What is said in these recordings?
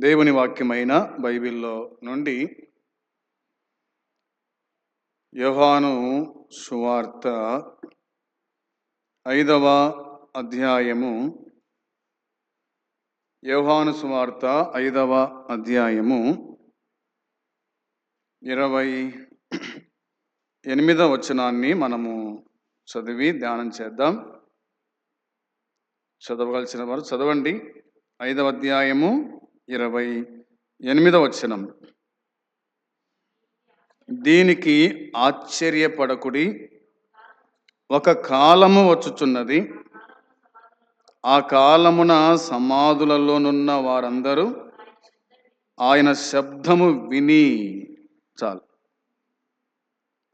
దేవుని వాక్యమైన బైబిల్లో నుండి యోహాను సువార్త 5వ అధ్యాయము. యోహాను సువార్త 5వ అధ్యాయము 28వ వచనాన్ని మనము చదివి ధ్యానం చేద్దాం. చదవగలిసిన వారు చదవండి. 5వ అధ్యాయము 28వ వచనం. దీనికి ఆశ్చర్యపడకుడి, ఒక కాలము వచ్చుచున్నది, ఆ కాలమున సమాధులలోనున్న వారందరూ ఆయన శబ్దము విని. చాలు,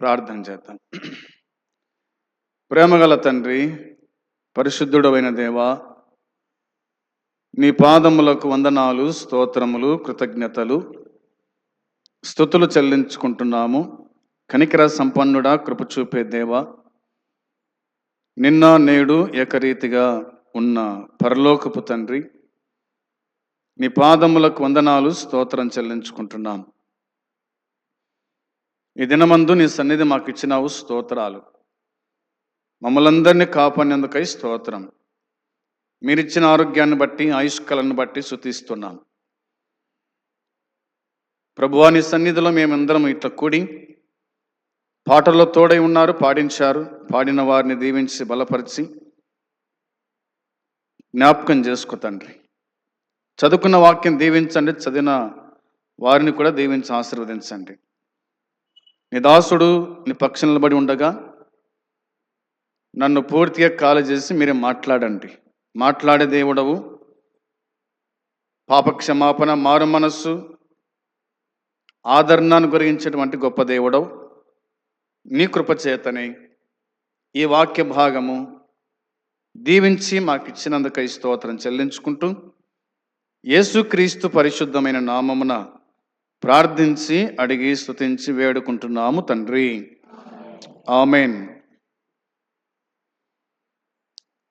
ప్రార్థన చేద్దాం. ప్రేమగల తండ్రి, పరిశుద్ధుడైన దేవా, నీ పాదములకు వందనాలు, స్తోత్రములు, కృతజ్ఞతలు, స్తుతులు చెల్లించుకుంటున్నాము. కనికర సంపన్నుడా, కృప చూపే దేవా, నిన్న నేడు ఏకరీతిగా ఉన్న పరలోకపు తండ్రి, నీ పాదములకు వందనాలు, స్తోత్రం చెల్లించుకుంటున్నాం. ఈ దినమందు నీ సన్నిధి మాకు ఇచ్చినావు, స్తోత్రాలు. మమ్మల్ందరినీ కాపాడినందుకై స్తోత్రం. మీరిచ్చిన ఆరోగ్యాన్ని బట్టి, ఆయుష్కాలను బట్టి స్తుతిస్తున్నాం. ప్రభువా, నీ సన్నిధిలో మేమందరం ఇట్లా కూడి పాటల్లో తోడై ఉన్నారు, పాడించారు. పాడిన వారిని దీవించి బలపరిచి జ్ఞాపకం చేసుకో తండ్రి. చదువుకున్న వాక్యం దీవించండి, చదివిన వారిని కూడా దీవించి ఆశీర్వదించండి. నీ దాసుడు నీ పక్షం నిలబడి ఉండగా నన్ను పూర్తిగా ఖాళీ చేసి మీరే మాట్లాడండి. మాట్లాడే దేవుడవు, పాపక్షమాపణ, మారు మనస్సు, ఆదరణను గురించేటువంటి గొప్ప దేవుడవు. నీ కృప చేతనే ఈ వాక్య భాగము దీవించి మాకు ఇచ్చినందుకై స్తోత్రం చెల్లించుకుంటూ యేసుక్రీస్తు పరిశుద్ధమైన నామమున ప్రార్థించి అడిగి స్తుతించి వేడుకుంటున్నాము తండ్రి, ఆమేన్.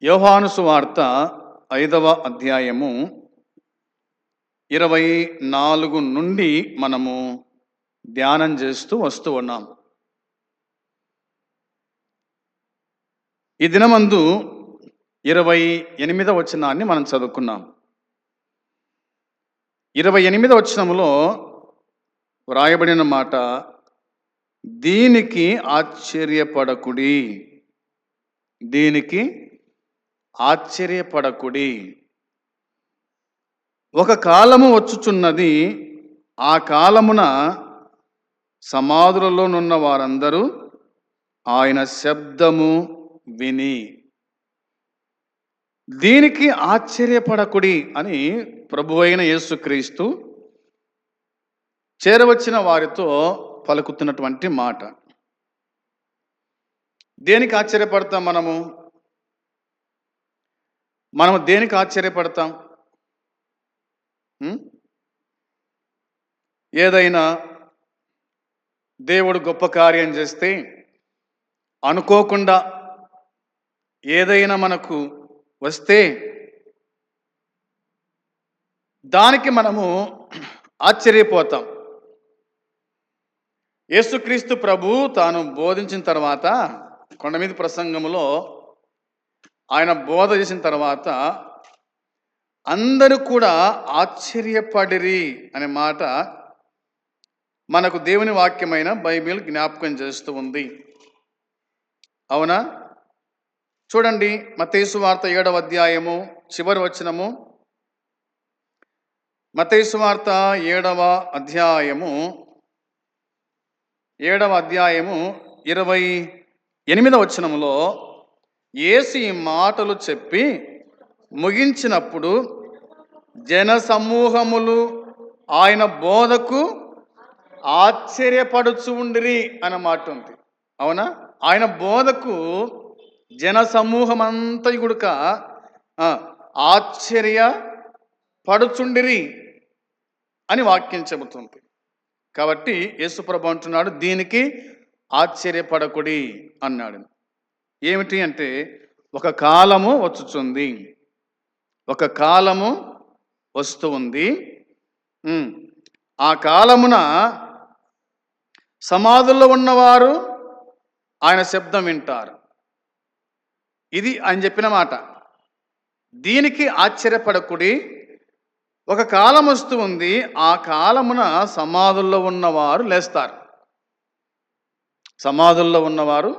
యోహాను సువార్త 5వ అధ్యాయము 24 నుండి మనము ధ్యానం చేస్తూ వస్తూ ఉన్నాం. ఈ దినమందు 28వ వచనాన్ని మనం చదువుకున్నాం. 28వ వచనములో వ్రాయబడిన మాట, దీనికి ఆశ్చర్యపడకుడి, దీనికి ఆశ్చర్యపడకుడి. ఒక కాలము వచ్చుచున్నది, ఆ కాలమున సమాధులలోనున్న వారందరూ ఆయన శబ్దము విని. దీనికి ఆశ్చర్యపడకుడి అని ప్రభువైన యేసుక్రీస్తు చేరవచ్చిన వారితో పలుకుతున్నటువంటి మాట. దేనికి ఆశ్చర్యపడతాం మనము దేనికి ఆశ్చర్యపడతాం? ఏదైనా దేవుడు గొప్ప కార్యం చేస్తే, అనుకోకుండా ఏదైనా మనకు వస్తే దానికి మనము ఆశ్చర్యపోతాం. యేసుక్రీస్తు ప్రభు తాను బోధించిన తర్వాత, కొండ మీద ప్రసంగములో ఆయన బోధ చేసిన తర్వాత అందరూ కూడా ఆశ్చర్యపడిరి అనే మాట మనకు దేవుని వాక్యమైన బైబిల్ జ్ఞాపకం చేస్తూ ఉంది. అవునా? చూడండి, మత్తయి సువార్త 7వ అధ్యాయము చివరి వచనము. మత్తయి సువార్త 7వ అధ్యాయము 28వ వచనములో యేసు ఈ మాటలు చెప్పి ముగించినప్పుడు జన సమూహములు ఆయన బోధకు ఆశ్చర్యపడుచు ఉండిరి అన్న మాట ఉంది. అవునా? ఆయన బోధకు జన సమూహం అంతా గుడక ఆశ్చర్యపడుచుండిరి అని వాక్యం చెబుతుంది. కాబట్టి యేసుప్రభు అంటున్నాడు, దీనికి ఆశ్చర్యపడకుడి అన్నాడు. ఏమిటి అంటే, ఒక కాలము వచ్చుచుంది, ఒక కాలము వస్తూ ఉంది, ఉమ్. ఆ కాలమున సమాధుల్లో ఉన్నవారు ఆయన శబ్దం వింటారు. ఇది ఆయన చెప్పిన మాట. దీనికి ఆశ్చర్యపడకుడి, ఒక కాలం వస్తూ ఉంది, ఆ కాలమున సమాధుల్లో ఉన్నవారు లేస్తారు. సమాధుల్లో ఉన్నవారు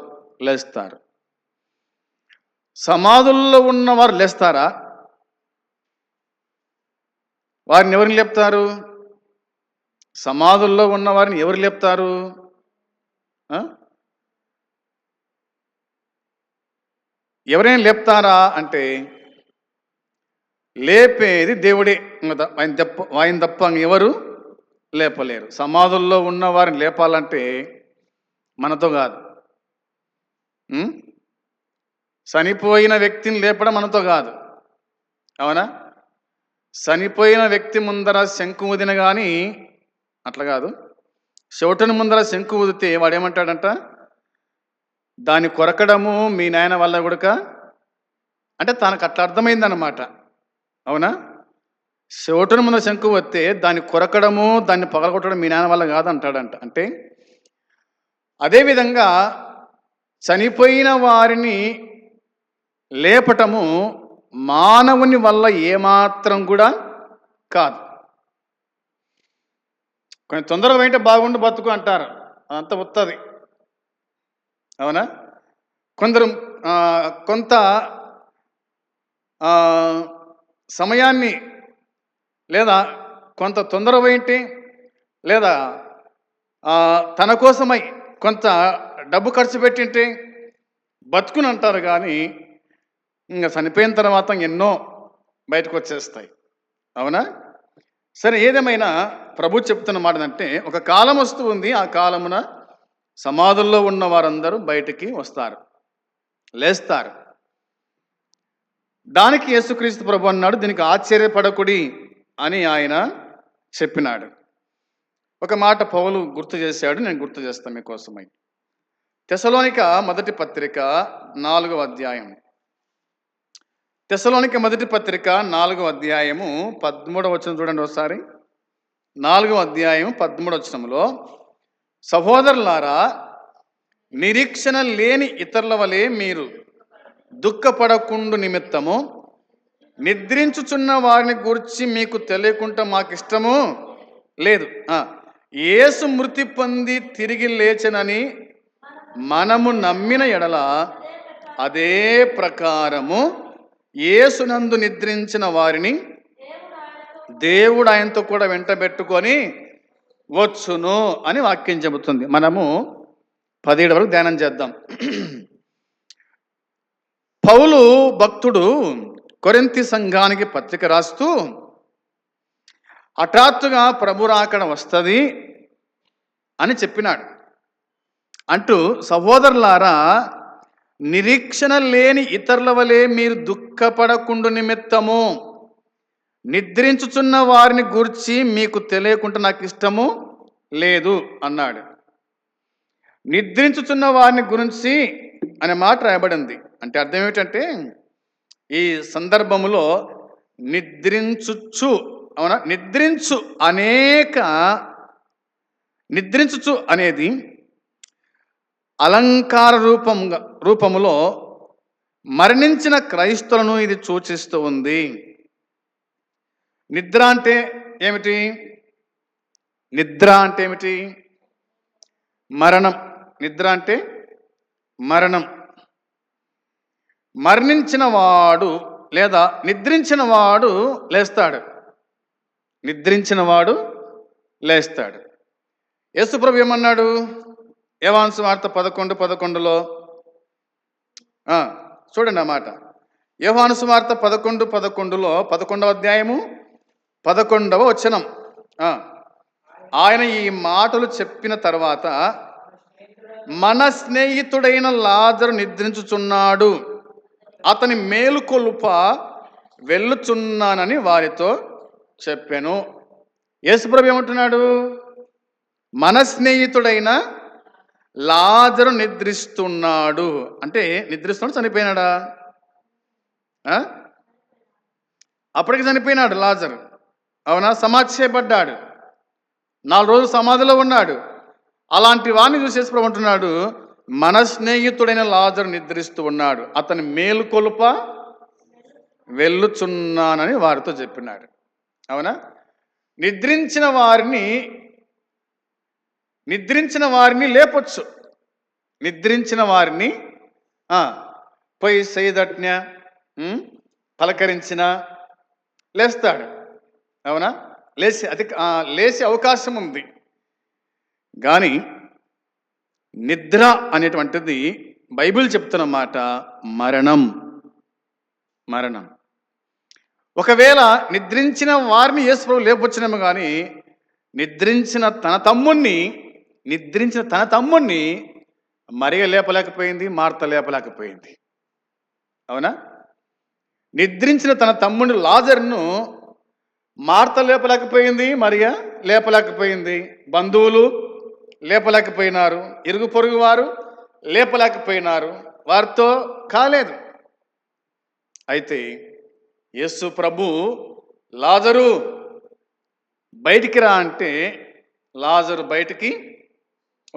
లేస్తారు. సమాధుల్లో ఉన్నవారు లేస్తారా? వారిని ఎవరిని లేపుతారు? సమాధుల్లో ఉన్నవారిని ఎవరు లేపుతారు? ఎవరైనా లేపుతారా అంటే లేపేది దేవుడే. ఆయన తప్ప ఎవరు లేపలేరు. సమాధుల్లో ఉన్న వారిని లేపాలంటే మనతో కాదు. చనిపోయిన వ్యక్తిని లేపడం మనతో కాదు, అవునా? చనిపోయిన వ్యక్తి ముందర శంకు ఊదిన కానీ అట్లా కాదు. చెవిటని ముందర శంకు ఊదితే వాడేమంటాడంట, దాన్ని కొరకడము మీ నాయన వల్ల కూడా, అంటే తనకు అట్లా అర్థమైందన్నమాట, అవునా? చెవిటని ముందర శంకు వస్తే దాన్ని కొరకడము, దాన్ని పగలగొట్టడం మీ నాయన వల్ల కాదు అంటాడంట. అంటే అదేవిధంగా చనిపోయిన వారిని లేపటము మానవుని వల్ల ఏమాత్రం కూడా కాదు. కొంచెం తొందరగా వెంట బాగుండి బతుకు అంటారు, అంత వస్తుంది, అవునా? కొంత సమయాన్ని లేదా కొంత తొందర వేయంటి లేదా తన కోసమై కొంత డబ్బు ఖర్చు పెట్టింటే బతుకుని అంటారు. కానీ ఇంకా చనిపోయిన తర్వాత ఎన్నో బయటకు వచ్చేస్తాయి, అవునా? సరే, ఏదేమైనా ప్రభు చెప్తున్న మాట అంటే, ఒక కాలం వస్తూ ఉంది, ఆ కాలమున సమాధుల్లో ఉన్న వారందరూ బయటికి వస్తారు, లేస్తారు. దానికి యేసుక్రీస్తు ప్రభు అన్నాడు, దీనికి ఆశ్చర్యపడకుడి అని ఆయన చెప్పినాడు. ఒక మాట పౌలు గుర్తు చేశాడు, నేను గుర్తు చేస్తాను మీకోసమై. తెసలోనిక మొదటి పత్రిక 4వ అధ్యాయం. తెసలోనిక మొదటి పత్రిక 4వ అధ్యాయము 13వ వచనం చూడండి ఒకసారి. 4వ అధ్యాయం 13వ వచనంలో, సహోదరులారా, నిరీక్షణ లేని ఇతరుల వలె మీరు దుఃఖపడకుండు నిమిత్తము నిద్రించుచున్న వారిని గురించి మీకు తెలియకుండా మాకు ఇష్టము లేదు. యేసు మృతి పొంది తిరిగి లేచనని మనము నమ్మిన ఎడల అదే ప్రకారము యేసునందు నిద్రించిన వారిని దేవుడు ఆయనతో కూడా వెంటబెట్టుకొని వచ్చును అని వాక్యం చెబుతుంది. మనము 17 వరకు ధ్యానం చేద్దాం. పౌలు భక్తుడు కొరింథీ సంఘానికి పత్రిక రాస్తూ, హఠాత్తుగా ప్రభు రాకడ వస్తుంది అని చెప్పినాడు. అంటూ, సహోదరులారా, నిరీక్షణ లేని ఇతరుల వలె మీరు దుఃఖపడకుండు నిమిత్తము నిద్రించుచున్న వారిని గూర్చి మీకు తెలియకుండా నాకు ఇష్టము లేదు అన్నాడు. నిద్రించుచున్న వారిని గురించి అనే మాట రాయబడింది. అంటే అర్థం ఏమిటంటే, ఈ సందర్భములో నిద్రించుచు, అవునా, నిద్రించుచు అనేది అలంకార రూపములో మరణించిన క్రైస్తవులను ఇది సూచిస్తూ ఉంది. నిద్ర అంటే ఏమిటి? నిద్ర అంటే ఏమిటి? మరణం. నిద్ర అంటే మరణం. మరణించిన వాడు లేదా నిద్రించిన వాడు లేస్తాడు. నిద్రించిన వాడు లేస్తాడు. యేసుప్రభు ఏమన్నాడు? యోహాను సువార్త 11:11లో చూడండి ఆ మాట. యోహాను సువార్త 11:11లో 11వ అధ్యాయము 11వ వచనం. ఆయన ఈ మాటలు చెప్పిన తర్వాత, మన స్నేహితుడైన లాజరు నిద్రించుచున్నాడు, అతని మేలుకొలుప వెళ్ళుచున్నానని వారితో చెప్పాను. యేసుప్రభు ఏమంటున్నాడు? మన స్నేహితుడైన లాజరు నిద్రిస్తున్నాడు. అంటే నిద్రిస్తున్నాడు, చనిపోయినాడా? అప్పటికి చనిపోయినాడు లాజరు, అవునా, సమాధి చేయబడ్డాడు, 4 రోజులు సమాధిలో ఉన్నాడు. అలాంటి వాడిని చూసేసి ప్రభు అంటున్నాడు, మన స్నేహితుడైన లాజరు నిద్రిస్తూ ఉన్నాడు, అతని మేలుకొలుప వెళ్ళుచున్నానని వారితో చెప్పినాడు. అవునా, నిద్రించిన వారిని లేపొచ్చు. నిద్రించిన వారిని పోయి సైదట్న పలకరించిన లేస్తాడు. అవునా, లేచే అవకాశం ఉంది. కానీ నిద్ర అనేటువంటిది బైబిల్ చెప్తున్న మాట మరణం. ఒకవేళ నిద్రించిన వారిని యేసు ప్రభువు లేపొచ్చినేమో కానీ నిద్రించిన తన తమ్ముణ్ణి మరియ లేపలేకపోయింది, మార్త లేపలేకపోయింది. అవునా, నిద్రించిన తన తమ్ముడు లాజరును మార్త లేపలేకపోయింది, మరియ లేపలేకపోయింది, బంధువులు లేపలేకపోయినారు, ఇరుగు పొరుగు వారు లేపలేకపోయినారు, వారితో కాలేదు. అయితే యేసు ప్రభు లాజరు బయటికి రా అంటే లాజరు బయటికి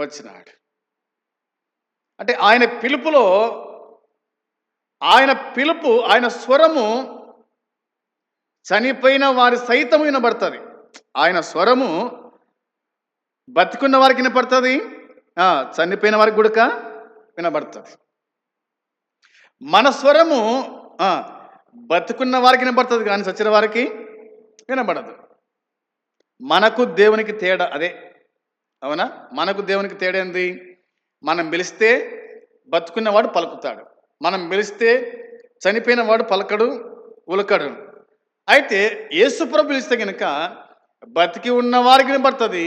వచ్చినాడు. అంటే ఆయన స్వరము చనిపోయిన వారి సైతం వినబడుతుంది. ఆయన స్వరము బతికున్న వారికి వినపడుతుంది, చనిపోయిన వారికి కూడా వినబడుతుంది. మన స్వరము బతుకున్న వారికి వినపడుతుంది కానీ చచ్చిన వారికి వినబడదు. మనకు దేవునికి తేడా అదే. అవునా, మనకు దేవునికి తేడా ఏంది? మనం పిలిస్తే బతుకున్నవాడు పలుకుతాడు, మనం పిలిస్తే చనిపోయిన వాడు పలకడు, ఉలకడు. అయితే యేసు ప్రభు పిలిస్తే కనుక బతికి ఉన్న వారికి వినబడుతుంది,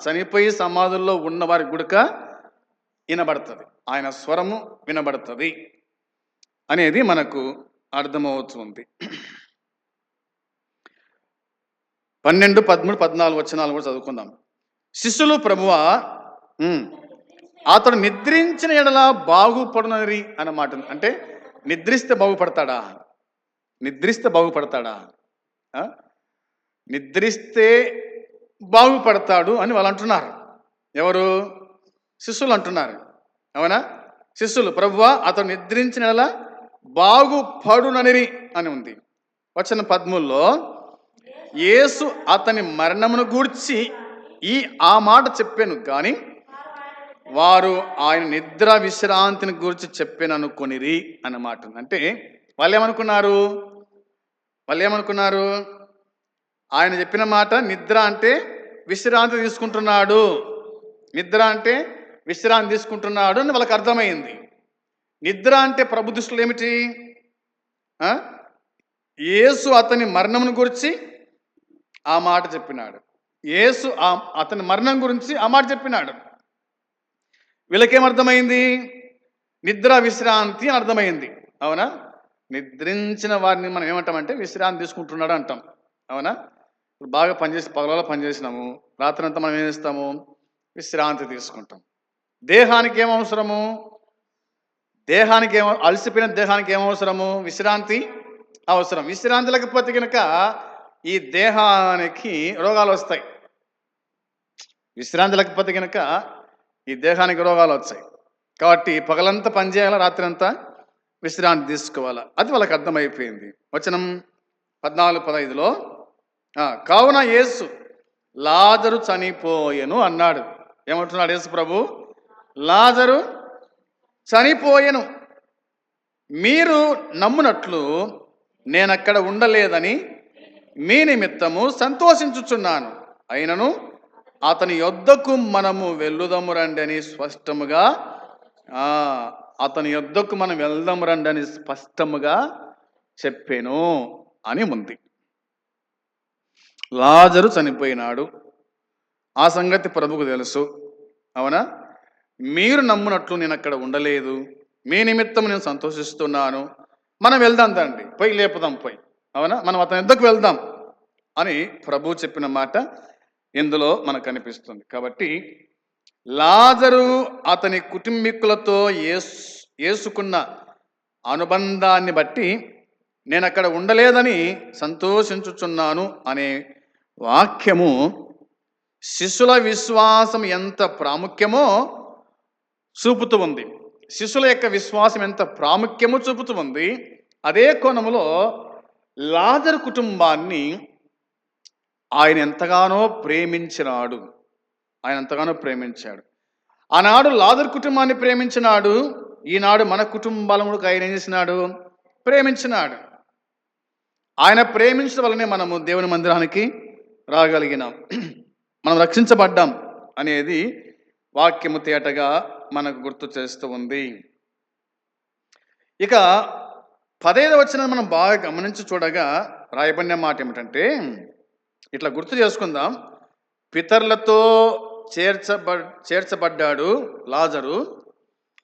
చనిపోయి సమాధుల్లో ఉన్న వారికి గుడక వినబడుతుంది, ఆయన స్వరము వినబడుతుంది అనేది మనకు అర్థమవుతుంది. 12, 13, 14 వచనాలు కూడా చదువుకుందాం. శిష్యులు, ప్రభువా అతడు నిద్రించిన ఎడల బాగుపడునరి అన్నమాట. అంటే నిద్రిస్తే బాగుపడతాడా? నిద్రిస్తే బాగుపడతాడు అని వాళ్ళు అంటున్నారు. ఎవరు? శిష్యులు అంటున్నారు. అవునా, శిష్యులు, ప్రభువా అతడు నిద్రించిన ఎడల బాగుపడునని అని ఉంది. వచనం 13లో యేసు అతని మరణమును గూర్చి ఆ మాట చెప్పాను కానీ వారు ఆయన నిద్ర విశ్రాంతిని గురించి చెప్పాననుకొనిరి అన్నమాట. అంటే వాళ్ళు ఏమనుకున్నారు? ఆయన చెప్పిన మాట నిద్ర అంటే విశ్రాంతి తీసుకుంటున్నాడు, అని వాళ్ళకి అర్థమైంది. నిద్ర అంటే ప్రభు దృష్టిలో ఏమిటి? యేసు అతని మరణమును గురించి ఆ మాట చెప్పినాడు. యేసు అతని మరణం గురించి ఆ మాట చెప్పినాడు. వీళ్ళకేమర్థమైంది? నిద్ర విశ్రాంతి అని అర్థమైంది. అవునా, నిద్రించిన వారిని మనం ఏమంటామంటే విశ్రాంతి తీసుకుంటున్నాడు అంటాం. అవునా, ఇప్పుడు బాగా పగలలో పనిచేసినాము, రాత్రి అంతా మనం ఏం చేస్తాము? విశ్రాంతి తీసుకుంటాం. దేహానికి ఏమవసరము? అలసిపోయిన దేహానికి ఏమవసరము? విశ్రాంతి అవసరం. విశ్రాంతి లేకపోతే కనుక ఈ దేహానికి రోగాలు వస్తాయి. విశ్రాంతి లేకపోతే కనుక ఈ దేహానికి రోగాలు వచ్చాయి. కాబట్టి పగలంతా పనిచేయాలా, రాత్రి అంతా విశ్రాంతి తీసుకోవాలా, అది వాళ్ళకి అర్థమైపోయింది. వచనం 14, 15లో కావున యేసు లాజరు చనిపోయెను అన్నాడు. ఏమంటున్నాడు యేసు ప్రభు? లాజరు చనిపోయెను, మీరు నమ్మునట్లు నేనక్కడ ఉండలేదని మీ నిమిత్తము సంతోషించుచున్నాను. అయినను అతని యొద్దకు మనము వెళ్ళుదము రండి అని స్పష్టముగా చెప్పాను అని ఉంది. లాజరు చనిపోయినాడు, ఆ సంగతి ప్రభుకు తెలుసు. అవునా, మీరు నమ్మునట్లు నేను అక్కడ ఉండలేదు, మీ నిమిత్తం నేను సంతోషిస్తున్నాను, మనం వెళ్దాం తండ్రి, పోయి లేపుదాం, అవునా, మనం అతని యొద్దకు వెళ్దాం అని ప్రభు చెప్పిన మాట ఇందులో మనకు కనిపిస్తుంది. కాబట్టి లాజరు అతని కుటుంబీకులతో యేసుకున్న అనుబంధాన్ని బట్టి నేను అక్కడ ఉండలేదని సంతోషించుచున్నాను అనే వాక్యము శిష్యుల విశ్వాసం ఎంత ప్రాముఖ్యమో చూపుతూ ఉంది. శిష్యుల యొక్క విశ్వాసం ఎంత ప్రాముఖ్యమో చూపుతూ ఉంది. అదే కోణములో లాజరు కుటుంబాన్ని ఆయన ఎంతగానో ప్రేమించినాడు. ఆయన ఎంతగానో ప్రేమించాడు. ఆనాడు లాజరు కుటుంబాన్ని ప్రేమించినాడు. ఈనాడు మన కుటుంబాలను ఆయన ఏం చేసినాడు? ప్రేమించినాడు. ఆయన ప్రేమించడం వల్లనే మనము దేవుని మందిరానికి రాగలిగినాం, మనం రక్షించబడ్డాం అనేది వాక్యము తేటగా మనకు గుర్తు చేస్తూ ఉంది. ఇక 15వ వచనం మనం బాగా గమనించి చూడగా రాయబడిన మాట ఏమిటంటే, ఇట్లా గుర్తు చేసుకుందాం. పితరులతో చేర్చబడ్డాడు లాజరు.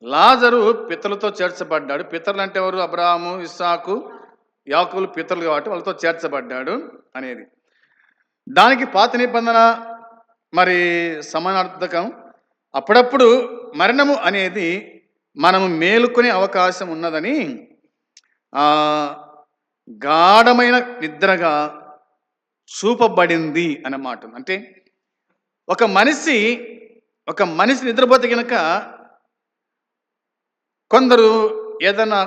లాజరు పితరులతో చేర్చబడ్డాడు. పితరులు అంటే ఎవరు? అబ్రాహాము, ఇస్సాకు, యాకోబులు పితరులు కాబట్టి వాళ్ళతో చేర్చబడ్డాడు అనేది. దానికి పాత నిబంధన మరి సమానార్థకం. అప్పుడప్పుడు మరణము అనేది మనము మేలుకునే అవకాశం ఉన్నదని గాఢమైన నిద్రగా చూపబడింది అన్నమాట. అంటే ఒక మనిషి నిద్రపోతే కనుక కొందరు ఏదైనా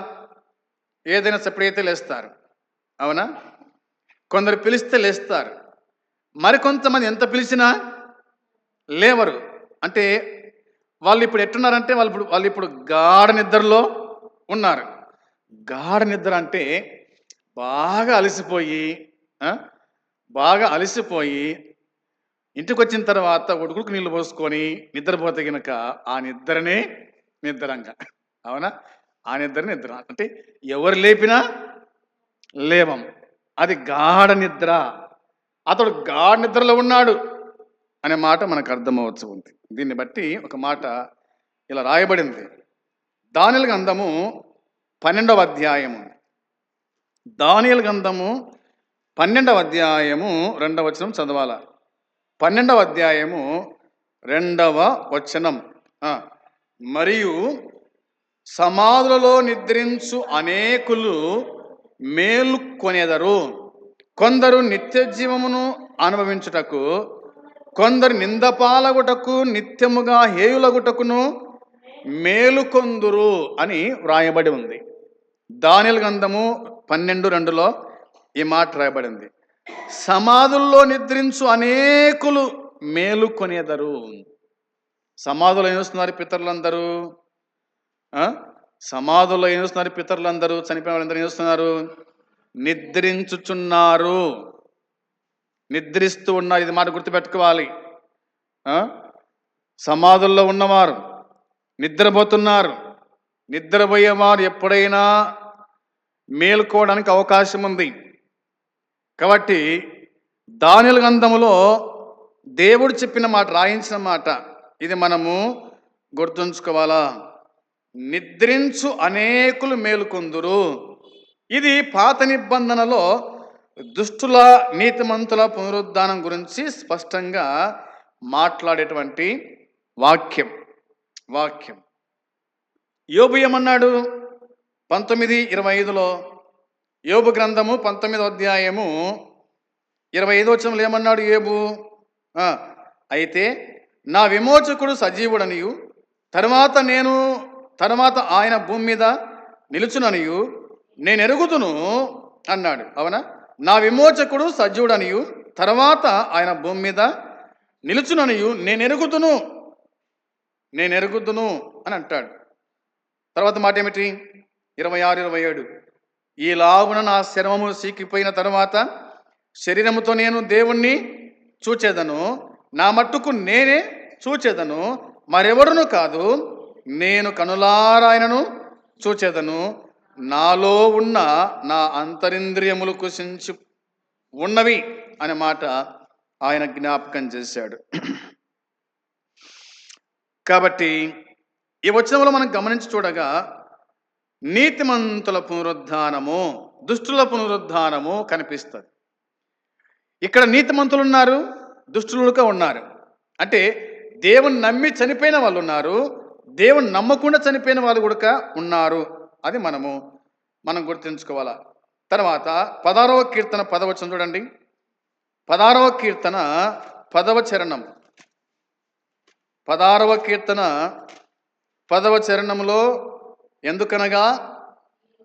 సెపరేట్ లేస్తారు, అవునా? కొందరు పిలిస్తే లేస్తారు, మరికొంతమంది ఎంత పిలిచినా లేవరు. అంటే వాళ్ళు ఇప్పుడు ఎట్టున్నారంటే వాళ్ళు ఇప్పుడు గాఢ నిద్రలో ఉన్నారు. గాఢ నిద్ర అంటే బాగా అలసిపోయి ఇంటికి వచ్చిన తర్వాత ఉడుకుడుకు నీళ్ళు పోసుకొని నిద్రపోతే గనక ఆ నిద్రనే నిద్రంగా, అవునా? ఆ నిద్ర అంటే ఎవరు లేపినా లేవం. అది గాఢ నిద్ర. అతడు గాఢ నిద్రలో ఉన్నాడు అనే మాట మనకు అర్థమవచ్చు ఉంది. దీన్ని బట్టి ఒక మాట ఇలా రాయబడింది. దానియేలు గ్రంథము 12వ అధ్యాయము. దానియేలు గ్రంథము 12వ అధ్యాయము 2వ వచనం చదవాల. 12వ అధ్యాయము 2వ వచనం. మరియు సమాధులలో నిద్రించు అనేకులు మేలుకొనెదరు. కొందరు నిత్య జీవమును అనుభవించుటకు, కొందరు నిందపాలగుటకు, నిత్యముగా హేయులగుటకును మేలుకొందురు అని వ్రాయబడి ఉంది. దానియేలు గ్రంథము 12:2లో ఈ మాట రాయబడింది. సమాధుల్లో నిద్రించు అనేకులు మేలుకొనేదరు. సమాధులు ఏం చేస్తున్నారు పితరులందరూ? సమాధుల్లో ఏం చేస్తున్నారు పితరులందరూ? చనిపోయిన వాళ్ళందరూ ఏం చేస్తున్నారు? నిద్రించుచున్నారు, నిద్రిస్తూ ఉన్నారు. ఇది మాట గుర్తుపెట్టుకోవాలి. సమాధుల్లో ఉన్నవారు నిద్రపోతున్నారు. నిద్రపోయేవారు ఎప్పుడైనా మేలుకోవడానికి అవకాశం ఉంది. కాబట్టి దానియేలు గ్రంథములో దేవుడు చెప్పిన మాట, రాయించిన మాట, ఇది మనము గుర్తుంచుకోవాలా. నిద్రించు అనేకులు మేలుకొందురు. ఇది పాత నిబంధనలో దుష్టుల నీతిమంతుల పునరుద్ధానం గురించి స్పష్టంగా మాట్లాడేటువంటి వాక్యం. యోబు ఏమన్నాడు? 19:25లో యోబు గ్రంథము 19వ అధ్యాయము 25వ వచనంలో ఏమన్నాడు యోబు? అయితే నా విమోచకుడు సజీవుడనియు తర్వాత ఆయన భూమి మీద నిలుచుననియు నేను ఎరుగుదును అన్నాడు, అవునా? నా విమోచకుడు సజీవుడనియు తర్వాత ఆయన భూమి మీద నిలుచుననియు నేను ఎరుగుదును అని అంటాడు. తర్వాత మాట ఏమిటి? 26, 27 ఈ లాగున నా శరమము సీకిపోయిన తర్వాత శరీరముతో నేను దేవుణ్ణి చూచేదను, నా మట్టుకు నేనే చూచేదను, మరెవరును కాదు, నేను కనులారాయనను చూచేదను, నాలో ఉన్న నా అంతరింద్రియములు కుషించి ఉన్నవి అనే మాట ఆయన జ్ఞాపకం చేశాడు. కాబట్టి ఈ వచనంలో మనం గమనించి చూడగా నీతిమంతుల పునరుద్ధానము, దుష్టుల పునరుద్ధానము కనిపిస్తుంది. ఇక్కడ నీతిమంతులు ఉన్నారు, దుష్టులుగా ఉన్నారు. అంటే దేవుని నమ్మి చనిపోయిన వాళ్ళు ఉన్నారు, దేవుని నమ్మకుండా చనిపోయిన వాళ్ళు కూడా ఉన్నారు. అది మనం గుర్తుంచుకోవాలా. తర్వాత 16వ కీర్తన 10వ వచనం చూడండి. 16వ కీర్తన 10వ చరణం. 16వ కీర్తన 10వ చరణంలో, ఎందుకనగా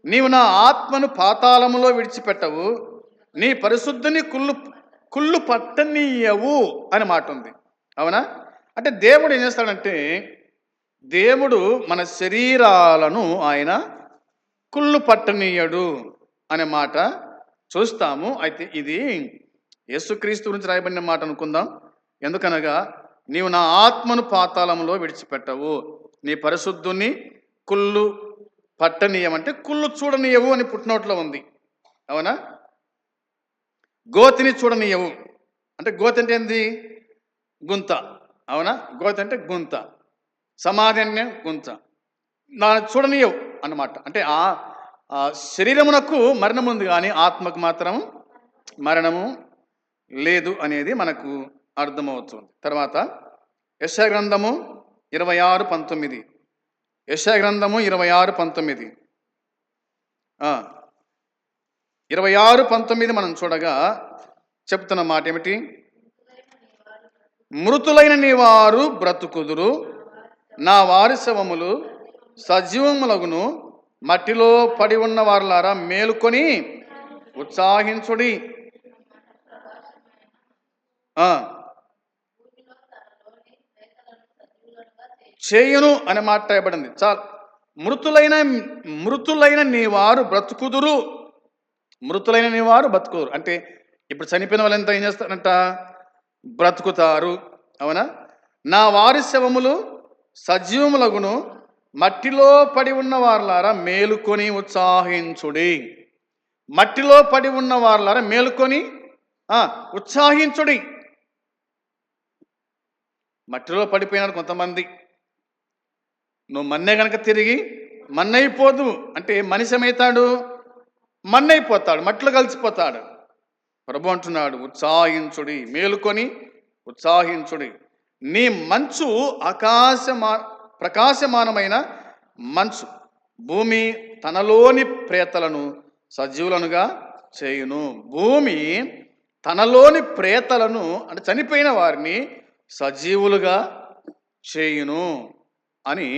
నీవు నా ఆత్మను పాతాళములో విడిచిపెట్టవు, నీ పరిశుద్ధుని కుళ్ళు పట్టనీయవు అని మాట ఉంది. అవునా? అంటే దేవుడు ఏం చేస్తాడంటే, దేవుడు మన శరీరాలను ఆయన కుళ్ళు పట్టనీయడు అనే మాట చూస్తాము. అయితే ఇది యేసుక్రీస్తు గురించి రాయబడిన మాట అనుకుందాం. ఎందుకనగా నీవు నా ఆత్మను పాతాళంలో విడిచిపెట్టవు, నీ పరిశుద్ధుని కుళ్ళు పట్టనీయమంటే కుళ్ళు చూడనీయవు అని పుట్టినోట్లో ఉంది. అవునా? గోతిని చూడనీయవు అంటే గోతి అంటే ఏంది? గుంత. అవునా? గోతి అంటే గుంత, సమాధి అంటే గుంత. దాన్ని చూడనీయవు అన్నమాట. అంటే ఆ శరీరమునకు మరణం ఉంది కానీ ఆత్మకు మాత్రం మరణము లేదు అనేది మనకు అర్థమవుతుంది. తర్వాత యెషయా గ్రంథము 26:19. యెషయా గ్రంథము 26:19. 26:19 మనం చూడగా చెప్తున్న మాట ఏమిటి? మృతులైన నీ వారు బ్రతుకుదురు, నా వారి శవములు సజీవములగును, మట్టిలో పడి ఉన్న వారులారా మేలుకొని ఉత్సాహించుడి. చేయును అనే మాట రాయబడింది. చాలు. మృతులైన నీ వారు బ్రతుకుదురు. మృతులైన నీ వారు బ్రతుకుదురు అంటే ఇప్పుడు చనిపోయిన వాళ్ళంతా ఏం చేస్తారంట? బ్రతుకుతారు. అవునా? నా వారి శవములు సజీవములగును, మట్టిలో పడి ఉన్న వారులారా మేలుకొని ఉత్సాహించుడి. మట్టిలో పడి ఉన్న వారులారా మేలుకొని ఉత్సాహించుడి. మట్టిలో పడిపోయినాడు కొంతమంది. నువ్వు మన్నే కనుక తిరిగి మన్నైపోదు అంటే మనిషి ఏమవుతాడు? మన్నైపోతాడు, మట్టిలో కలిసిపోతాడు. ప్రభు అంటున్నాడు, ఉత్సాహించుడి, మేలుకొని ఉత్సాహించుడి. నీ మంచు ప్రకాశమానమైన మంచు భూమి తనలోని ప్రేతలను సజీవులనుగా చేయును. భూమి తనలోని ప్రేతలను అంటే చనిపోయిన వారిని సజీవులుగా చేయును అని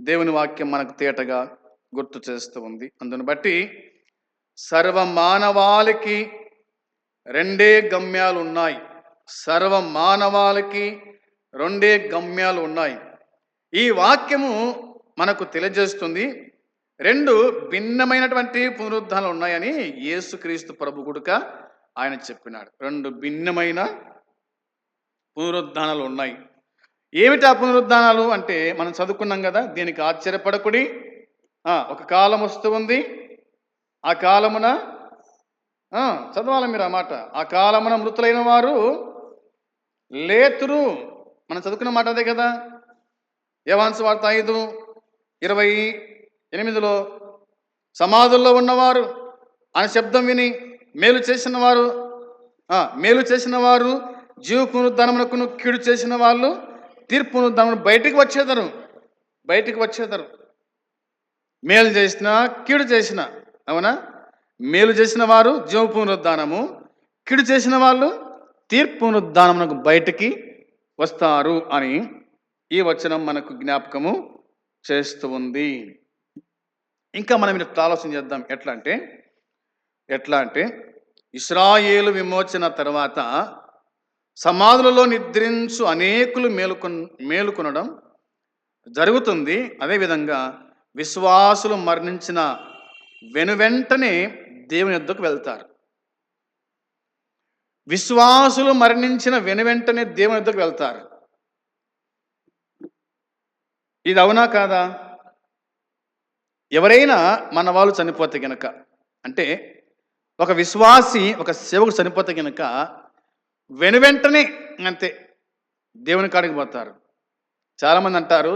దేవుని వాక్యం మనకు తేటగా గుర్తు చేస్తూ ఉంది. అందును బట్టి సర్వమానవాళికి రెండే గమ్యాలు ఉన్నాయి. సర్వమానవాళికి రెండే గమ్యాలు ఉన్నాయి. ఈ వాక్యము మనకు తెలియజేస్తుంది రెండు భిన్నమైనటువంటి పునరుద్ధానాలు ఉన్నాయని యేసుక్రీస్తు ప్రభు గుడుక ఆయన చెప్పినాడు. రెండు భిన్నమైన పునరుద్ధానాలు ఉన్నాయి. ఏమిటి ఆ పునరుద్ధానాలు అంటే మనం చదువుకున్నాం కదా, దీనికి ఆశ్చర్యపడకుడి, ఒక కాలం వస్తూ ఉంది, ఆ కాలమున చదవాలి మీరు ఆ మాట, ఆ కాలమున మృతులైన వారు లేతురు. మనం చదువుకున్న మాట అదే కదా. యోహాను సువార్త 5:28 సమాధుల్లో ఉన్నవారు ఆయన శబ్దం విని మేలు చేసిన వారు జీవ పునరుద్ధానమునకును, కీడు చేసిన వాళ్ళు తీర్పు పునరుద్ధానమును బయటికి వచ్చేదారు. మేలు చేసిన కీడు చేసిన, అవునా? మేలు చేసిన వారు జీవ పునరుద్ధానము, కీడు చేసిన వాళ్ళు తీర్పు పునరుద్ధానమునకు బయటికి వస్తారు అని ఈ వచనం మనకు జ్ఞాపకము చేస్తూ ఉంది. ఇంకా మనం ఇట్లా ఆలోచన చేద్దాం. ఎట్లా అంటే ఇశ్రాయేలు విమోచన తర్వాత సమాధులలో నిద్రించు అనేకులు మేలుకొనడం జరుగుతుంది. అదేవిధంగా విశ్వాసులు మరణించిన వెనువెంటనే దేవుని యొద్దకు వెళ్తారు. విశ్వాసులు మరణించిన వెనువెంటనే దేవుని యొద్దకు వెళ్తారు. ఇది అవునా కాదా? ఎవరైనా మన వాళ్ళు చనిపోతే గనక, అంటే ఒక విశ్వాసి ఒక సేవకుడు చనిపోతే గనక వెనువెంటనే అంతే దేవుని కాడికి పోతారు. చాలామంది అంటారు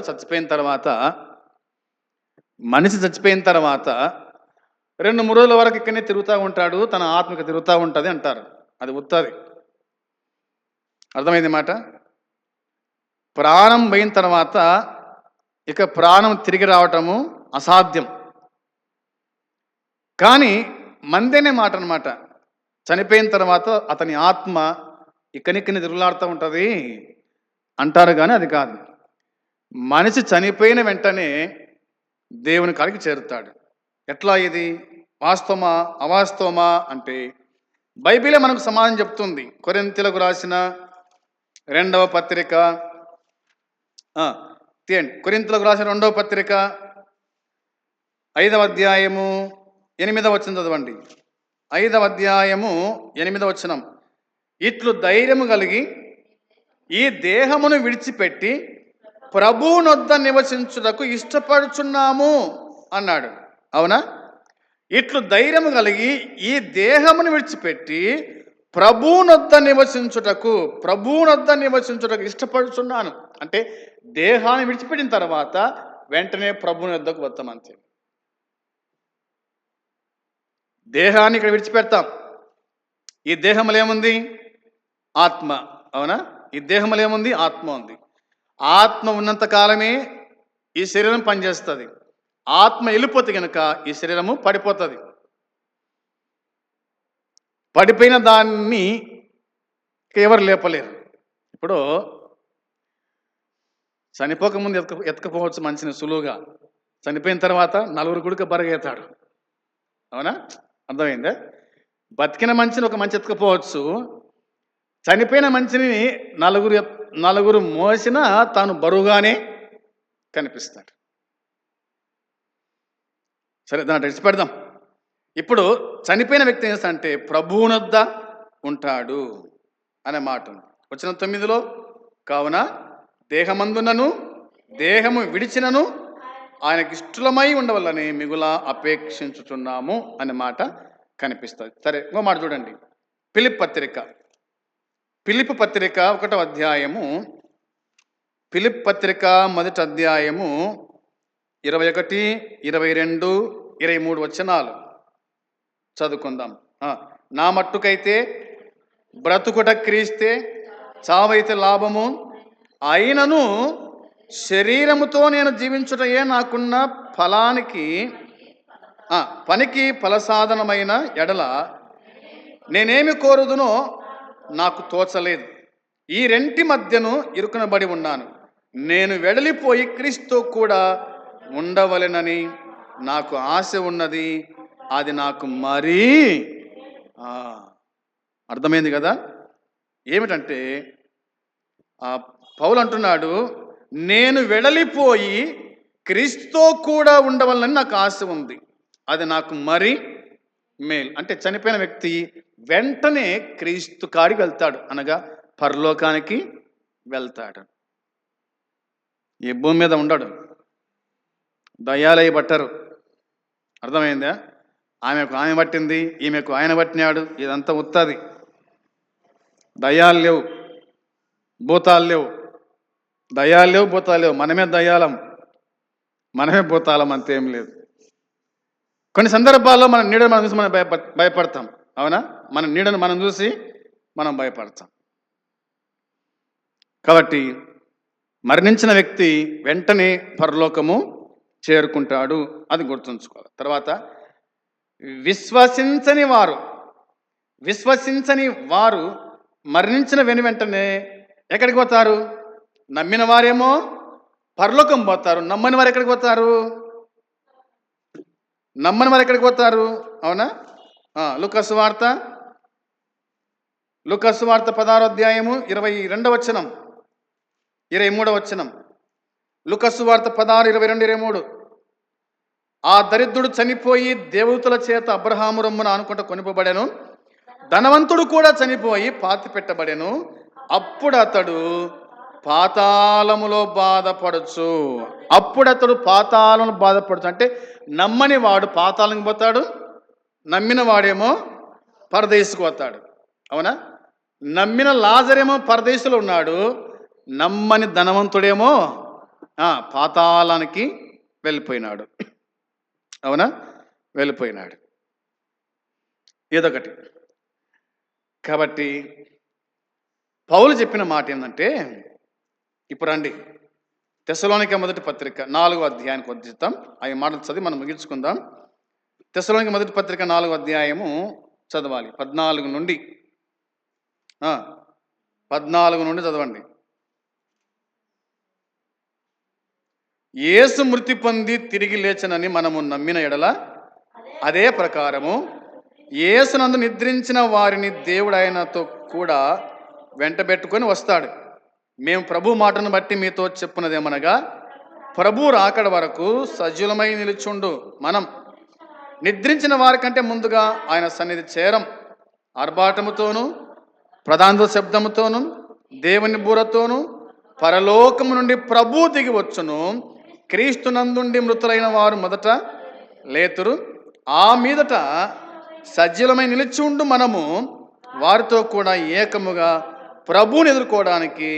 మనిషి చచ్చిపోయిన తర్వాత 2-3 రోజుల వరకు ఇక్కడనే తిరుగుతూ ఉంటాడు, తన ఆత్మకి తిరుగుతూ ఉంటుంది అంటారు. అది ఉత్తది. అర్థమైంది మాట. ప్రాణం పోయిన తర్వాత ఇక ప్రాణం తిరిగి రావటము అసాధ్యం. కానీ మందేనే మాట అన్నమాట. చనిపోయిన తర్వాత అతని ఆత్మ ఇక్కనిక్కని తిరుగులాడుతూ ఉంటుంది అంటారు, కానీ అది కాదు. మనిషి చనిపోయిన వెంటనే దేవుని కాడికి చేరుతాడు. ఎట్లా ఇది? వాస్తవమా అవాస్తవమా అంటే బైబిలే మనకు సమాధానం చెప్తుంది. కొరింథీయులకు రాసిన 2వ పత్రిక తీయండి. కొరింథీయులకు రాసిన 2వ పత్రిక 5వ అధ్యాయము 8వ వచనం చదవండి. 5వ అధ్యాయము 8వ వచనం. ఇట్లు ధైర్యము కలిగి ఈ దేహమును విడిచిపెట్టి ప్రభువునొద్ద నివసించుటకు ఇష్టపడుచున్నాము అన్నాడు. అవునా? ఇట్లు ధైర్యము కలిగి ఈ దేహమును విడిచిపెట్టి ప్రభువునొద్ద నివసించుటకు ఇష్టపడుచున్నాను అంటే దేహాన్ని విడిచిపెట్టిన తర్వాత వెంటనే ప్రభువుని వద్దకు వస్తాం అంతే. దేహాన్ని ఇక్కడ విడిచిపెడతాం. ఈ దేహంలో ఏముంది? ఆత్మ. అవునా? ఈ దేహంలో ఏముంది? ఆత్మ ఉంది. ఆత్మ ఉన్నంత కాలమే ఈ శరీరం పనిచేస్తుంది. ఆత్మ వెళ్ళిపోతే కనుక ఈ శరీరము పడిపోతుంది. పడిపోయిన దాన్ని ఎవరు లేపలేరు. ఇప్పుడు చనిపోకముందు ఎత్తుకపోవచ్చు మనిషిని సులువుగా, చనిపోయిన తర్వాత నలుగురు గుడికి బరగెత్తాడు. అవునా? అర్థమైందా? బతికిన మనిషిని ఒక మంచి ఎత్తుకపోవచ్చు, చనిపోయిన మనిషిని నలుగురు మోసినా తాను బరువుగానే కనిపిస్తాడు. సరే, దాన్ని విడిచిపెడదాం. ఇప్పుడు చనిపోయిన వ్యక్తి ఏం చేస్తాడంటే ప్రభువునొద్ద ఉంటాడు అనే మాట ఉంది. వచనం 9లో కావున దేహమందునను దేహము విడిచినను ఆయనకి ఇష్టలమై ఉండవల్లని మిగులా అపేక్షించుచున్నాము అనే మాట కనిపిస్తుంది. సరే, ఇంకో మాట చూడండి. ఫిలిప్పీ పత్రిక 1వ అధ్యాయము, ఫిలిప్పీ పత్రిక 1వ అధ్యాయము 21, 22, 23 వచనాలు చదువుకుందాం. నా మట్టుకైతే బ్రతుకుట క్రీస్తే, చావైతే లాభము. అయినను శరీరముతో నేను జీవించుటయే నాకున్న పనికి ఫలసాధనమైన ఎడల నేనేమి కోరుదునో నాకు తోచలేదు. ఈ రెంటి మధ్యను ఇరుకునబడి ఉన్నాను. నేను వెడలిపోయి క్రీస్తు కూడా ఉండవలెనని నాకు ఆశ ఉన్నది. అది నాకు మరీ అర్థమైంది కదా? ఏమిటంటే పౌలు అంటున్నాడు, నేను వెడలిపోయి క్రీస్తు కూడా ఉండవలనని నాకు ఆశ ఉంది. అది నాకు మరీ మేలు. అంటే చనిపోయిన వ్యక్తి వెంటనే క్రీస్తు కాడికి వెళ్తాడు, అనగా పరలోకానికి వెళ్తాడు. ఈ భూమి మీద ఉండడు. దయ్యాలై పట్టరు. అర్థమైందా? ఆమెకు ఆమె పట్టింది, ఈమెకు ఆయన పట్టినాడు. ఇదంతా ఉత్తది. దయ్యాలు లేవు, భూతాలు లేవు. దయ్యాలు లేవు, భూతాలు లేవు. మనమే దయ్యాలం, మనమే భూతాలం, అంతేం లేదు. కొన్ని సందర్భాల్లో మన నీడను మనం చూసి మనం భయపడతాం. అవునా? మన నీడను మనం చూసి మనం భయపడతాం. కాబట్టి మరణించిన వ్యక్తి వెంటనే పరలోకము చేరుకుంటాడు. అది గుర్తుంచుకోవాలి. తర్వాత విశ్వసించని వారు మరణించిన వెంటనే ఎక్కడికి పోతారు? నమ్మిన వారేమో పరలోకం పోతారు. నమ్మని వారు ఎక్కడికి పోతారు? అవునా? లూకా సువార్త 16వ అధ్యాయము 22వ వచనం, 23వ వచనం. లూకా సువార్త 16, 22, 23. ఆ దరిద్రుడు చనిపోయి దేవదూతల చేత అబ్రహాము రొమ్మున ఆనుకుంట కొనిపోబడెను. ధనవంతుడు కూడా చనిపోయి పాతి పెట్టబడెను. అప్పుడు అతడు పాతాళములో బాధపడచ్చు. అంటే నమ్మని వాడు పాతాళంకి పోతాడు, నమ్మిన వాడేమో పరదేశుకు పోతాడు. అవునా? నమ్మిన లాజరేమో పరదేశంలో ఉన్నాడు, నమ్మని ధనవంతుడేమో పాతాళానికి వెళ్ళిపోయినాడు. అవునా? వెళ్ళిపోయినాడు. ఏదొకటి. కాబట్టి పౌలు చెప్పిన మాట ఏంటంటే, ఇప్పుడు రండి తెస్సలోనిక మొదటి పత్రిక 4వ అధ్యాయానికి వద్దిద్దాం. అవి మాటలు చదివి మనం ముగించుకుందాం. తెస్సలోనిక మొదటి పత్రిక 4వ అధ్యాయము చదవాలి. 14 నుండి 14 నుండి చదవండి. యేసు మృతి పొంది తిరిగి లేచనని మనము నమ్మిన ఎడల అదే ప్రకారము యేసునందు నిద్రించిన వారిని దేవుడు ఆయనతో కూడా వెంటబెట్టుకొని వస్తాడు. మేము ప్రభు మాటను బట్టి మీతో చెప్పున్నదేమనగా, ప్రభు రాకడ వరకు సజీలమై నిలుచుండు మనం నిద్రించిన వారికంటే ముందుగా ఆయన సన్నిధి చేరం. ఆర్భాటముతోనూ ప్రధాన శబ్దముతోనూ దేవుని బూరతోనూ పరలోకము నుండి ప్రభు దిగి వచ్చును. క్రీస్తునందుండి మృతులైన వారు మొదట లేతురు. ఆ మీదట సజీలమై నిలిచి ఉండు మనము వారితో కూడా ఏకముగా ప్రభువుని ఎదుర్కోవడానికి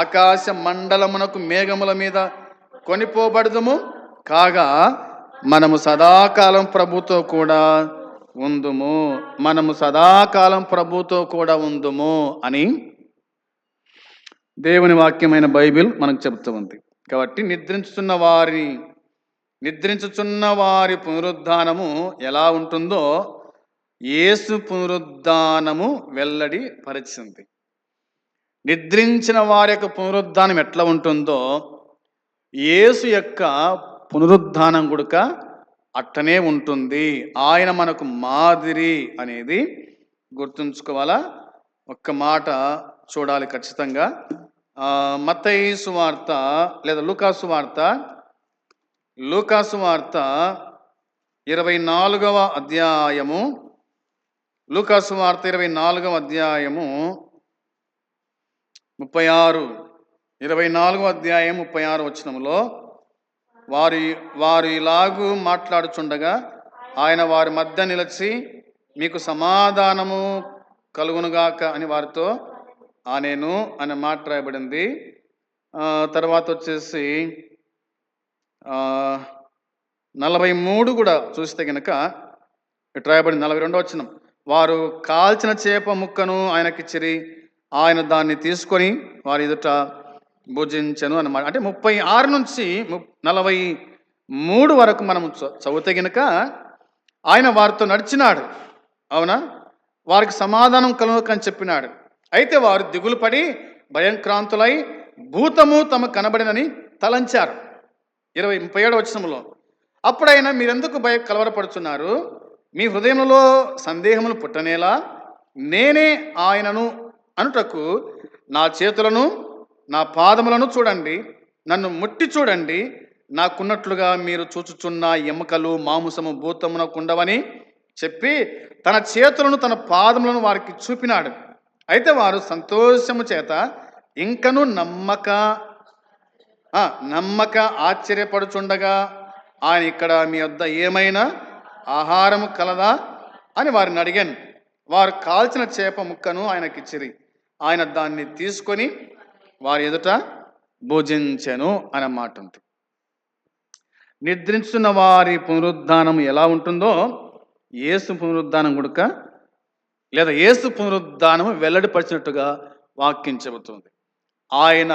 ఆకాశ మండలమునకు మేఘముల మీద కొనిపోబడదుము. కాగా మనము సదాకాలం ప్రభుతో కూడా ఉందుము. మనము సదాకాలం ప్రభుతో కూడా ఉందుము అని దేవుని వాక్యమైన బైబిల్ మనకు చెబుతూ ఉంది. కాబట్టి నిద్రించుచున్న వారి పునరుద్ధానము ఎలా ఉంటుందో యేసు పునరుద్ధానము వెల్లడి పరిచింది. నిద్రించిన వారి యొక్క పునరుద్ధానం ఎట్లా ఉంటుందో యేసు యొక్క పునరుద్ధానం కూడా అట్టనే ఉంటుంది. ఆయన మనకు మాదిరి అనేది గుర్తుంచుకోవాలా. ఒక్క మాట చూడాలి ఖచ్చితంగా. మత్తయి సువార్త లేదా లూకాసు వార్త 24వ అధ్యాయము, లూకాసు వార్త 24వ అధ్యాయము 24వ అధ్యాయం 36 వచనములో వారు ఇలాగూ మాట్లాడుచుండగా ఆయన వారి మధ్య నిలిచి మీకు సమాధానము కలుగునుగాక అని వారితో నేను అనే మాట రాయబడింది. తర్వాత వచ్చేసి 43 కూడా చూస్తే కనుక ఇటు రాయబడింది. 42వ వచనం, వారు కాల్చిన చేప ముక్కను ఆయనకిచ్చిరి. ఆయన దాన్ని తీసుకొని వారి ఎదుట భుజించను అన్నమాట. అంటే 36 నుంచి 43 వరకు మనం చదివితే గనుక ఆయన వారితో నడిచినాడు. అవునా? వారికి సమాధానం కలుగుకని చెప్పినాడు. అయితే వారు దిగులు పడి భయంక్రాంతులై భూతము తమ కనబడినని తలంచారు. 37వ వచనంలో, అప్పుడైనా మీరెందుకు కలవరపడుచున్నారు? మీ హృదయంలో సందేహములు పుట్టనేలా నేనే ఆయనను అనుటకు నా చేతులను నా పాదములను చూడండి, నన్ను ముట్టి చూడండి. నాకున్నట్లుగా మీరు చూచుచున్న ఎముకలు మాంసము భూతమునకు ఉండవని చెప్పి తన చేతులను తన పాదములను వారికి చూపినాడు. అయితే వారు సంతోషము చేత ఇంకను నమ్మక ఆశ్చర్యపడుచుండగా ఆయన ఇక్కడ మీ వద్ద ఏమైనా ఆహారము కలదా అని వారిని అడిగాను. వారు కాల్చిన చేప ముక్కను ఆయనకిచ్చిరి. ఆయన దాన్ని తీసుకొని వారి ఎదుట భోజించెను అనే మాట ఉంది. నిద్రించున్న వారి పునరుద్ధానం ఎలా ఉంటుందో యేసు పునరుద్ధానం కూడా లేదా యేసు పునరుద్ధానం వెల్లడిపరిచినట్టుగా వాక్యం చెబుతుంది. ఆయన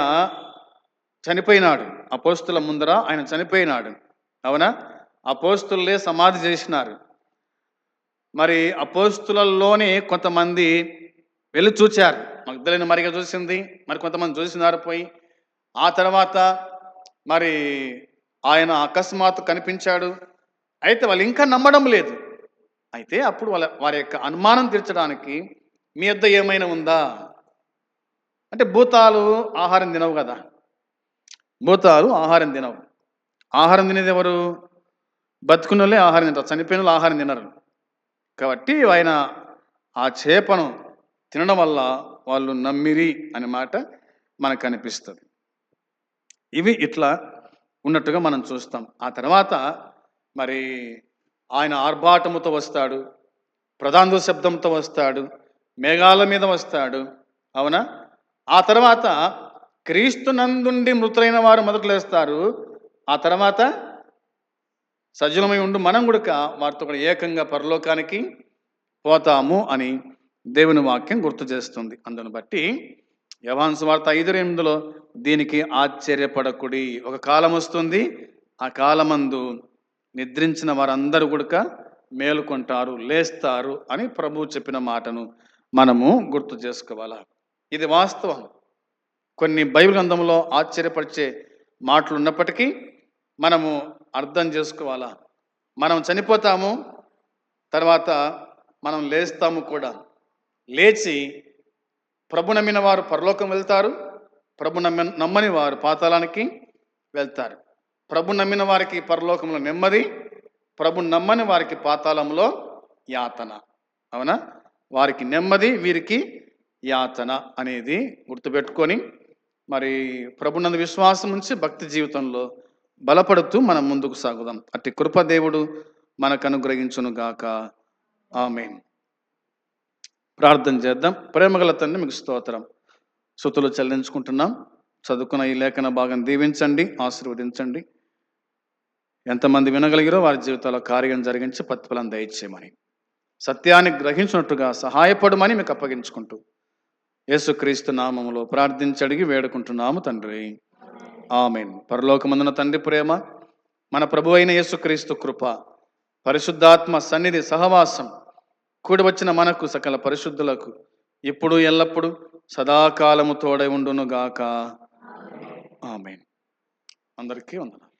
చనిపోయినాడు. అపోస్తుల ముందర ఆయన చనిపోయినాడు. అవునా? అపోస్తులే సమాధి చేసినారు. మరి అపోస్తులలోనే కొంతమంది వెళ్ళి చూచారు. మగ్దలేని మరిగా చూసింది, మరి కొంతమంది చూసినారు పోయి. ఆ తర్వాత మరి ఆయన అకస్మాత్తు కనిపించాడు. అయితే వాళ్ళు ఇంకా నమ్మడం లేదు. అయితే అప్పుడు వారి యొక్క అనుమానం తీర్చడానికి మీ వద్ద ఏమైనా ఉందా అంటే, భూతాలు ఆహారం తినవు కదా. భూతాలు ఆహారం తినవు. ఆహారం తినేది ఎవరు? బతుకున్న వాళ్ళే ఆహారం తింటారు, చనిపోయిన వాళ్ళు ఆహారం తినరు. కాబట్టి ఆయన ఆ చేపను తినడం వల్ల వాళ్ళు నమ్మిరి అనే మాట మనకు అనిపిస్తుంది. ఇవి ఇట్లా ఉన్నట్టుగా మనం చూస్తాం. ఆ తర్వాత మరి ఆయన ఆర్భాటముతో వస్తాడు, ప్రధాన శబ్దంతో వస్తాడు, మేఘాల మీద వస్తాడు. అవునా? ఆ తర్వాత క్రీస్తునందుండి మృతులైన వారు మొదట లేస్తారు. ఆ తర్వాత సజీవమై ఉండు మనం కూడా వారితో కూడా ఏకంగా పరలోకానికి పోతాము అని దేవుని వాక్యం గుర్తు చేస్తుంది. అందును బట్టి యోహాను సువార్త 5:8 దీనికి ఆశ్చర్యపడకుడి, ఒక కాలం వస్తుంది, ఆ కాలమందు నిద్రించిన వారందరూ కూడా మేలుకొంటారు, లేస్తారు అని ప్రభువు చెప్పిన మాటను మనము గుర్తు చేసుకోవాలా. ఇది వాస్తవం. కొన్ని బైబిల్ గ్రంథంలో ఆశ్చర్యపరిచే మాటలు ఉన్నప్పటికీ మనము అర్థం చేసుకోవాలా. మనం చనిపోతాము, తర్వాత మనం లేస్తాము కూడా. లేచి ప్రభు నమ్మిన వారు పరలోకం వెళ్తారు, ప్రభు నమ్మని వారు పాతాళానికి వెళ్తారు. ప్రభు నమ్మిన వారికి పరలోకంలో నెమ్మది, ప్రభు నమ్మని వారికి పాతాళంలో యాతన. అవునా? వారికి నెమ్మది, వీరికి యాతన అనేది గుర్తుపెట్టుకొని మరి ప్రభునందు విశ్వాసం ఉంచి భక్తి జీవితంలో బలపడుతూ మనం ముందుకు సాగుదాం. అట్టి కృప దేవుడు మనకు అనుగ్రహించును గాక. ఆమేన్. ప్రార్థన చేద్దాం. ప్రేమగల తండ్రి, మీకు స్తోత్రం, స్తుతులు చెల్లించుకుంటున్నాం. చదువుకున్న ఈ లేఖన భాగం దీవించండి, ఆశీర్వదించండి. ఎంతమంది వినగలిగిరో వారి జీవితాల్లో కార్యం జరిగించి ప్రతిఫలం దయచేయమని, సత్యాన్ని గ్రహించినట్టుగా సహాయపడమని మీకు అప్పగించుకుంటూ యేసుక్రీస్తు నామములో ప్రార్థించి అడిగి వేడుకుంటున్నాము తండ్రి. ఆమేన్. పరలోకమందున తండ్రి ప్రేమ, మన ప్రభు అయిన యేసుక్రీస్తు కృప, పరిశుద్ధాత్మ సన్నిధి సహవాసం కూడి వచ్చిన మనకు సకల పరిశుద్ధులకు ఇప్పుడు ఎల్లప్పుడు సదాకాలము తోడై ఉండును గాక. ఆమేన్. అందరికీ వందనాలు.